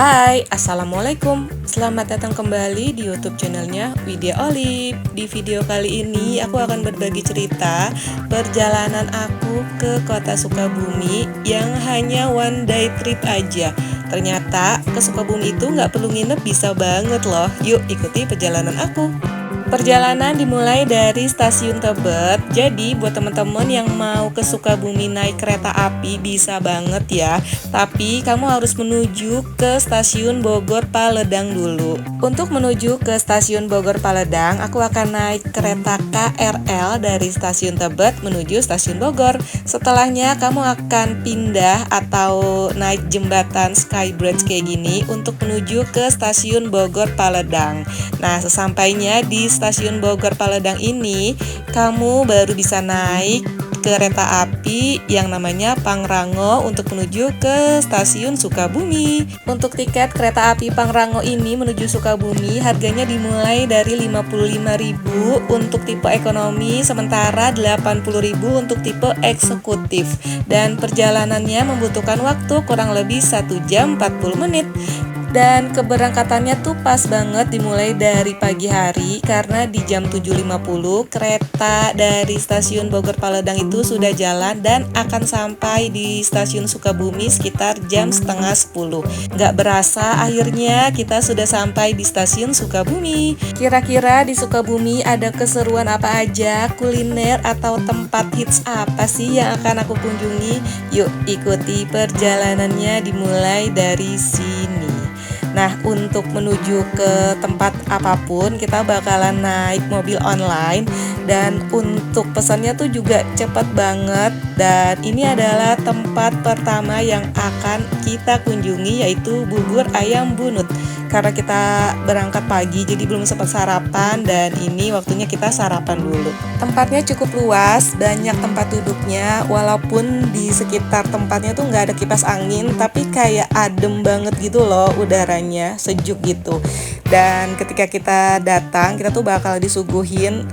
Hai, Assalamualaikum. Selamat datang kembali di YouTube channelnya Widya Olive. Di video kali ini aku akan berbagi cerita perjalanan aku ke kota Sukabumi yang hanya one day trip aja. Ternyata ke Sukabumi itu nggak perlu nginep, bisa banget loh. Yuk ikuti perjalanan aku. Perjalanan dimulai dari stasiun Tebet. Jadi buat teman-teman yang mau ke Sukabumi naik kereta api bisa banget ya. Tapi kamu harus menuju ke stasiun Bogor Paledang dulu. Untuk menuju ke stasiun Bogor Paledang, aku akan naik kereta KRL dari stasiun Tebet menuju stasiun Bogor. Setelahnya kamu akan pindah atau naik jembatan Skybridge kayak gini untuk menuju ke stasiun Bogor Paledang. Nah, sesampainya di stasiun Bogor Paledang ini, kamu baru bisa naik kereta api yang namanya Pangrango untuk menuju ke stasiun Sukabumi. Untuk tiket kereta api Pangrango ini menuju Sukabumi harganya dimulai dari 55.000 untuk tipe ekonomi, sementara 80.000 untuk tipe eksekutif. Dan perjalanannya membutuhkan waktu kurang lebih 1 jam 40 menit. Dan keberangkatannya tuh pas banget dimulai dari pagi hari karena di jam 7.50 kereta dari stasiun Bogor Paledang itu sudah jalan dan akan sampai di stasiun Sukabumi sekitar jam setengah 10. Nggak berasa akhirnya kita sudah sampai di stasiun Sukabumi. Kira-kira di Sukabumi ada keseruan apa aja, kuliner atau tempat hits apa sih yang akan aku kunjungi? Yuk ikuti perjalanannya dimulai dari sini. Nah, untuk menuju ke tempat apapun kita bakalan naik mobil online, dan untuk pesannya tuh juga cepat banget. Dan ini adalah tempat pertama yang akan kita kunjungi, yaitu bubur ayam bunut. Karena kita berangkat pagi jadi belum sempat sarapan, dan ini waktunya kita sarapan dulu. Tempatnya cukup luas, banyak tempat duduknya, walaupun di sekitar tempatnya tuh nggak ada kipas angin, tapi kayak adem banget gitu loh, udaranya sejuk gitu. Dan ketika kita datang, kita tuh bakal disuguhin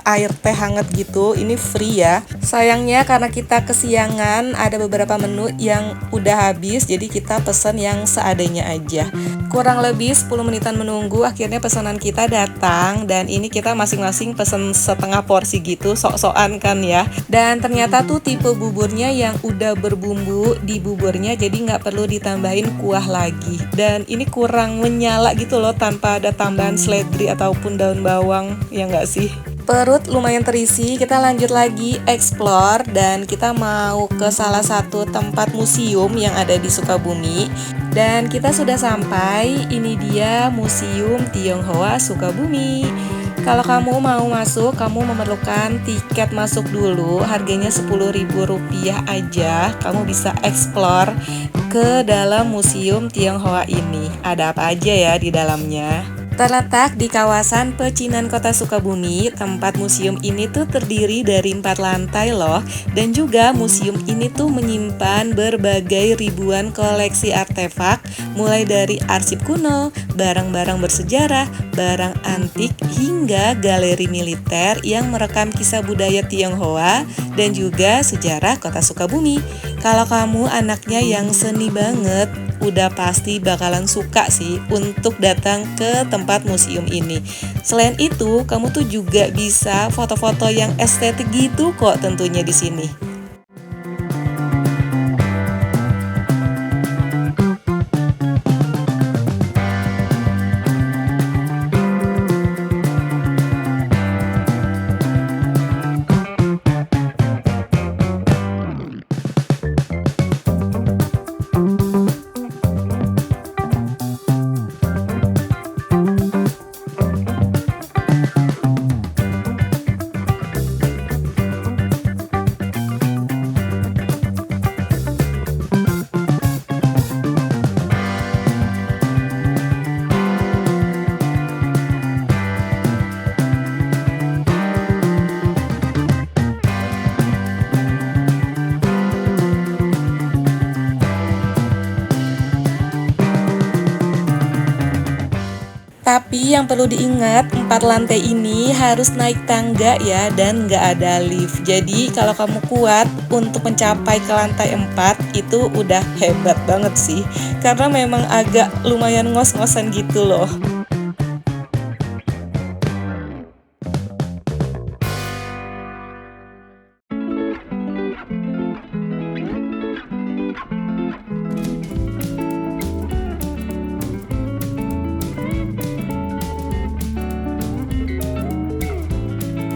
air teh hangat gitu. Ini free ya. Sayangnya karena kita kesiangan, ada beberapa menu yang udah habis, jadi kita pesen yang seadanya aja. Kurang lebih 10 menitan menunggu, akhirnya pesanan kita datang. Dan ini kita masing-masing pesen setengah porsi gitu, sok-sokan kan ya. Dan ternyata tuh tipe buburnya yang udah berbumbu di buburnya, jadi nggak perlu ditambahin kuah lagi. Dan ini kurang menyala gitu loh, tanpa ada tambahan seledri ataupun daun bawang, ya nggak sih? Perut lumayan terisi, kita lanjut lagi explore dan kita mau ke salah satu tempat museum yang ada di Sukabumi. Dan kita sudah sampai, ini dia Museum Tionghoa Sukabumi. Kalau kamu mau masuk, kamu memerlukan tiket masuk dulu, harganya Rp10.000 aja. Kamu bisa explore ke dalam Museum Tionghoa ini. Ada apa aja ya di dalamnya? Terletak di kawasan Pecinan Kota Sukabumi, tempat museum ini tuh terdiri dari 4 lantai loh. Dan juga museum ini tuh menyimpan berbagai ribuan koleksi artefak, mulai dari arsip kuno, barang-barang bersejarah, barang antik, hingga galeri militer yang merekam kisah budaya Tionghoa dan juga sejarah Kota Sukabumi. Kalau kamu anaknya yang seni banget, udah pasti bakalan suka sih untuk datang ke tempat museum ini. Selain itu, kamu tuh juga bisa foto-foto yang estetik gitu kok tentunya di sini. Tapi yang perlu diingat, 4 lantai ini harus naik tangga ya, dan nggak ada lift. Jadi kalau kamu kuat untuk mencapai ke lantai 4, itu udah hebat banget sih. Karena memang agak lumayan ngos-ngosan gitu loh.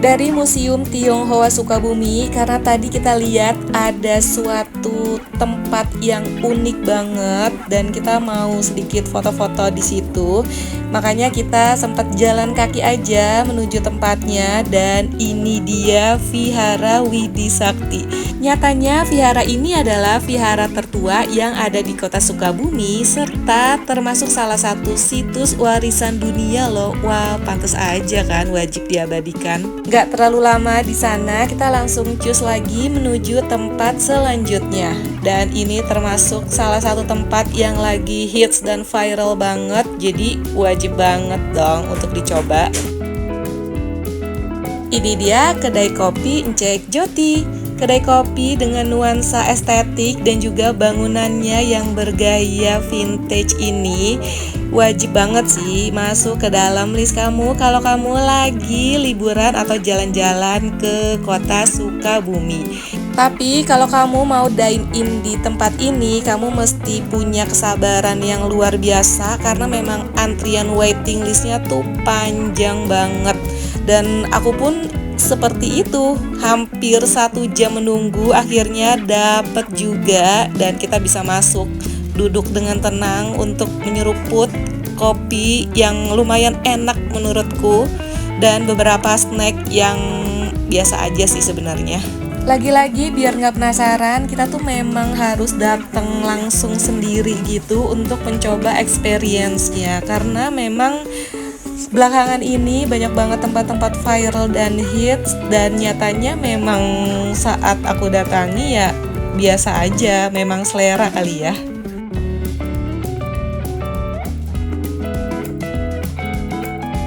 Dari Museum Tionghoa Sukabumi, karena tadi kita lihat ada suatu tempat yang unik banget dan kita mau sedikit foto-foto di situ. Makanya kita sempat jalan kaki aja menuju tempatnya, dan ini dia Vihara Widi Sakti. Nyatanya vihara ini adalah vihara tertua yang ada di kota Sukabumi serta termasuk salah satu situs warisan dunia loh. Wah, pantas aja kan, wajib diabadikan. Gak terlalu lama di sana, kita langsung cus lagi menuju tempat selanjutnya. Dan ini termasuk salah satu tempat yang lagi hits dan viral banget, jadi wajib banget dong untuk dicoba. Ini dia kedai kopi Encek Joti. Kedai kopi dengan nuansa estetik dan juga bangunannya yang bergaya vintage ini wajib banget sih masuk ke dalam list kamu kalau kamu lagi liburan atau jalan-jalan ke kota Sukabumi. Tapi kalau kamu mau dine in di tempat ini, kamu mesti punya kesabaran yang luar biasa karena memang antrian waiting listnya tuh panjang banget. Dan aku pun seperti itu, hampir 1 jam menunggu, akhirnya dapat juga dan kita bisa masuk, duduk dengan tenang untuk menyeruput kopi yang lumayan enak menurutku dan beberapa snack yang biasa aja sih sebenarnya. Lagi-lagi biar nggak penasaran, kita tuh memang harus datang langsung sendiri gitu untuk mencoba experience-nya, karena memang belakangan ini banyak banget tempat-tempat viral dan hits, dan nyatanya memang saat aku datangi ya biasa aja, memang selera kali ya.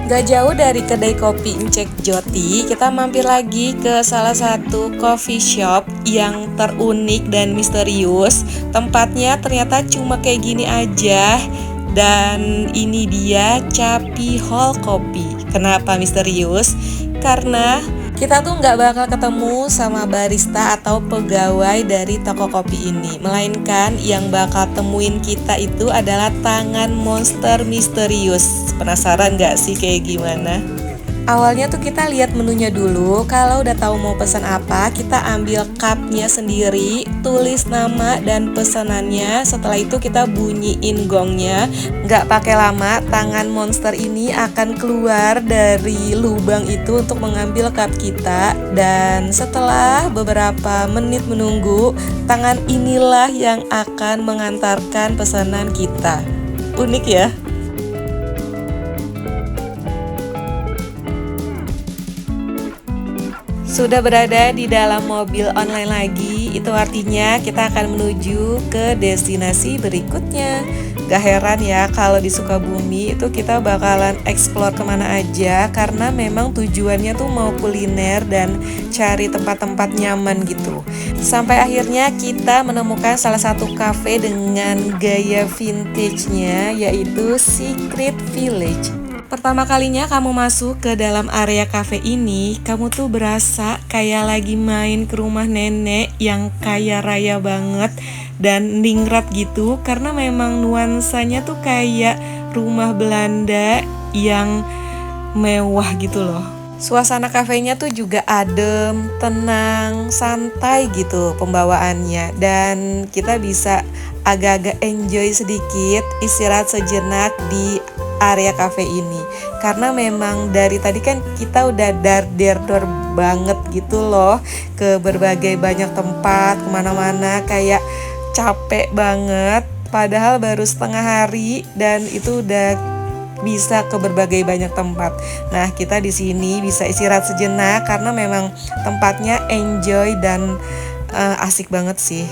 Gak jauh dari kedai kopi Encek Joti, kita mampir lagi ke salah satu coffee shop yang terunik dan misterius. Tempatnya ternyata cuma kayak gini aja. Dan ini dia Capi Hall Kopi. Kenapa misterius? Karena kita tuh nggak bakal ketemu sama barista atau pegawai dari toko kopi ini, melainkan yang bakal temuin kita itu adalah tangan monster misterius. Penasaran nggak sih kayak gimana? Awalnya tuh kita lihat menunya dulu. Kalau udah tahu mau pesan apa, kita ambil cupnya sendiri, tulis nama dan pesanannya. Setelah itu kita bunyiin gongnya. Nggak pakai lama, tangan monster ini akan keluar dari lubang itu untuk mengambil cup kita. Dan setelah beberapa menit menunggu, tangan inilah yang akan mengantarkan pesanan kita. Unik ya? Sudah berada di dalam mobil online lagi, itu artinya kita akan menuju ke destinasi berikutnya. Gak heran ya kalau di Sukabumi itu kita bakalan explore kemana aja, karena memang tujuannya tuh mau kuliner dan cari tempat-tempat nyaman gitu. Sampai akhirnya kita menemukan salah satu cafe dengan gaya vintage-nya, yaitu Secret Village. Pertama kalinya kamu masuk ke dalam area cafe ini, kamu tuh berasa kayak lagi main ke rumah nenek yang kaya raya banget dan ningrat gitu, karena memang nuansanya tuh kayak rumah Belanda yang mewah gitu loh. Suasana kafenya tuh juga adem, tenang, santai gitu pembawaannya, dan kita bisa agak-agak enjoy sedikit, istirahat sejenak di area cafe ini. Karena memang dari tadi kan kita udah dar-der banget gitu loh ke berbagai banyak tempat, kemana-mana, kayak capek banget. Padahal baru setengah hari dan itu udah bisa ke berbagai banyak tempat. Nah, kita di sini bisa istirahat sejenak karena memang tempatnya enjoy dan asik banget sih.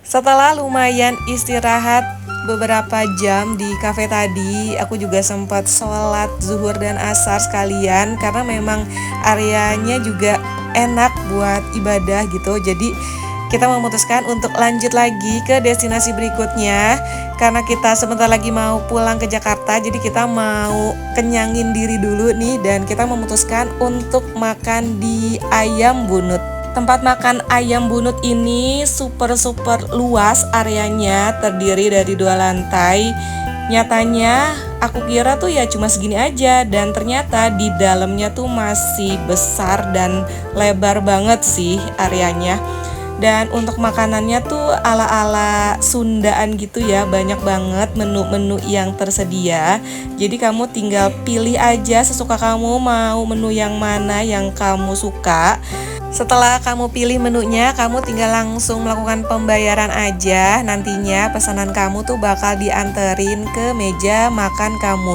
Setelah lumayan istirahat beberapa jam di kafe tadi, aku juga sempat sholat zuhur dan asar sekalian karena memang areanya juga enak buat ibadah gitu. Jadi kita memutuskan untuk lanjut lagi ke destinasi berikutnya karena kita sebentar lagi mau pulang ke Jakarta. Jadi kita mau kenyangin diri dulu nih, dan kita memutuskan untuk makan di Ayam Bunut. Tempat makan Ayam Bunut ini super luas areanya, terdiri dari 2 lantai. Nyatanya aku kira tuh ya cuma segini aja, dan ternyata di dalamnya tuh masih besar dan lebar banget sih areanya. Dan untuk makanannya tuh ala-ala Sundaan gitu ya, banyak banget menu-menu yang tersedia. Jadi kamu tinggal pilih aja sesuka kamu mau menu yang mana yang kamu suka. Setelah kamu pilih menunya, kamu tinggal langsung melakukan pembayaran aja. Nantinya pesanan kamu tuh bakal dianterin ke meja makan kamu.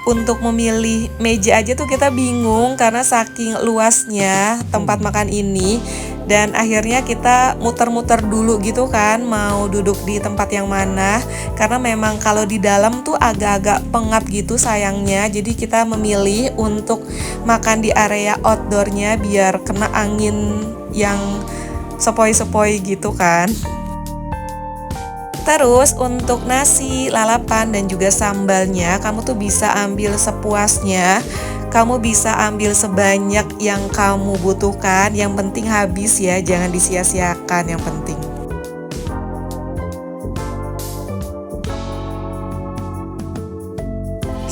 Untuk memilih meja aja tuh kita bingung karena saking luasnya tempat makan ini. Dan akhirnya kita muter-muter dulu gitu kan, mau duduk di tempat yang mana. Karena memang kalau di dalam tuh agak-agak pengap gitu sayangnya. Jadi kita memilih untuk makan di area outdoornya biar kena angin yang sepoi-sepoi gitu kan. Terus untuk nasi, lalapan, dan juga sambalnya kamu tuh bisa ambil sepuasnya. Kamu bisa ambil sebanyak yang kamu butuhkan. Yang penting habis ya, jangan disia-siakan yang penting.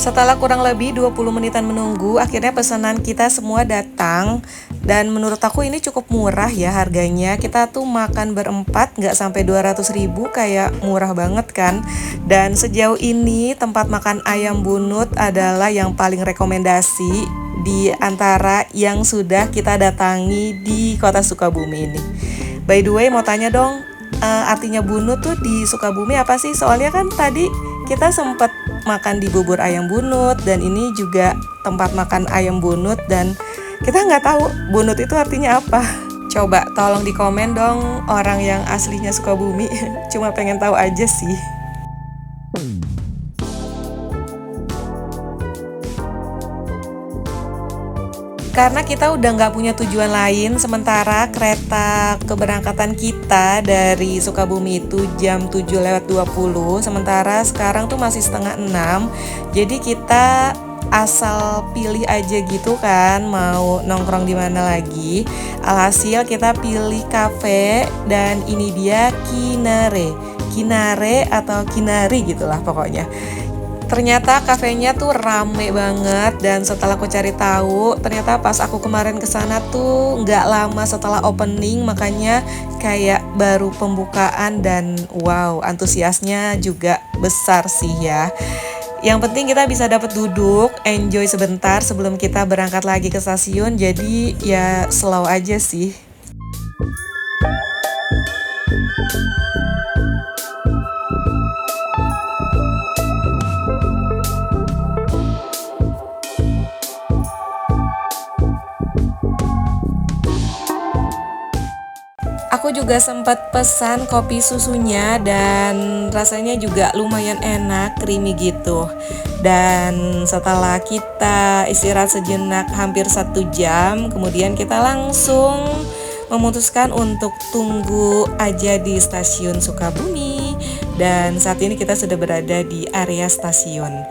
Setelah kurang lebih 20 menitan menunggu, akhirnya pesanan kita semua datang. Dan menurut aku ini cukup murah ya harganya. Kita tuh makan berempat nggak sampai 200.000, kayak murah banget kan. Dan sejauh ini tempat makan Ayam Bunut adalah yang paling rekomendasi di antara yang sudah kita datangi di kota Sukabumi ini. By the way, mau tanya dong, artinya bunut tuh di Sukabumi apa sih? Soalnya kan tadi kita sempat makan di bubur ayam bunut, dan ini juga tempat makan ayam bunut, dan kita nggak tahu bunut itu artinya apa. Coba tolong di komen dong orang yang aslinya Sukabumi. Cuma pengen tahu aja sih. Karena kita udah nggak punya tujuan lain, sementara kereta keberangkatan kita dari Sukabumi itu jam 7:20, sementara sekarang tuh masih setengah 6. Jadi kita asal pilih aja gitu kan, mau nongkrong di mana lagi. Alhasil kita pilih kafe, dan ini dia Kinare atau Kinari gitulah pokoknya. Ternyata kafenya tuh rame banget, dan setelah aku cari tahu, ternyata pas aku kemarin kesana tuh nggak lama setelah opening, makanya kayak baru pembukaan, dan wow, antusiasnya juga besar sih ya. Yang penting kita bisa dapat duduk, enjoy sebentar sebelum kita berangkat lagi ke stasiun, jadi ya slow aja sih. Aku juga sempat pesan kopi susunya, dan rasanya juga lumayan enak, creamy gitu. Dan setelah kita istirahat sejenak hampir 1 jam, kemudian kita langsung memutuskan untuk tunggu aja di stasiun Sukabumi. Dan saat ini kita sudah berada di area stasiun.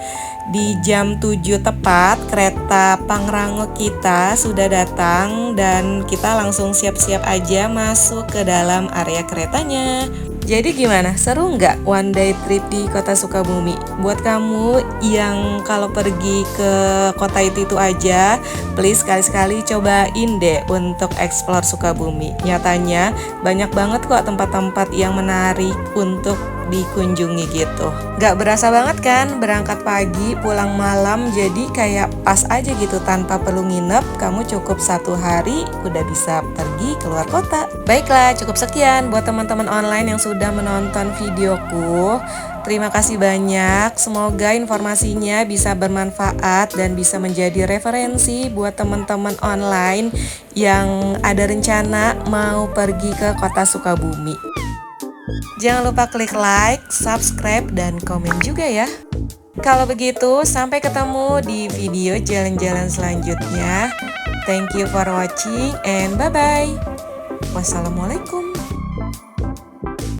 Di jam 7 tepat, kereta Pangrango kita sudah datang, dan kita langsung siap-siap aja masuk ke dalam area keretanya. Jadi gimana? Seru nggak one day trip di kota Sukabumi? Buat kamu yang kalau pergi ke kota itu aja, please sekali-sekali cobain deh untuk explore Sukabumi. Nyatanya banyak banget kok tempat-tempat yang menarik untuk dikunjungi gitu. Gak berasa banget kan berangkat pagi pulang malam, jadi kayak pas aja gitu, tanpa perlu nginep. Kamu cukup 1 hari udah bisa pergi keluar kota. Baiklah, cukup sekian buat teman-teman online yang sudah menonton videoku. Terima kasih banyak, semoga informasinya bisa bermanfaat dan bisa menjadi referensi buat teman-teman online yang ada rencana mau pergi ke kota Sukabumi. Jangan lupa klik like, subscribe, dan komen juga ya. Kalau begitu, sampai ketemu di video jalan-jalan selanjutnya. Thank you for watching and bye-bye. Wassalamualaikum.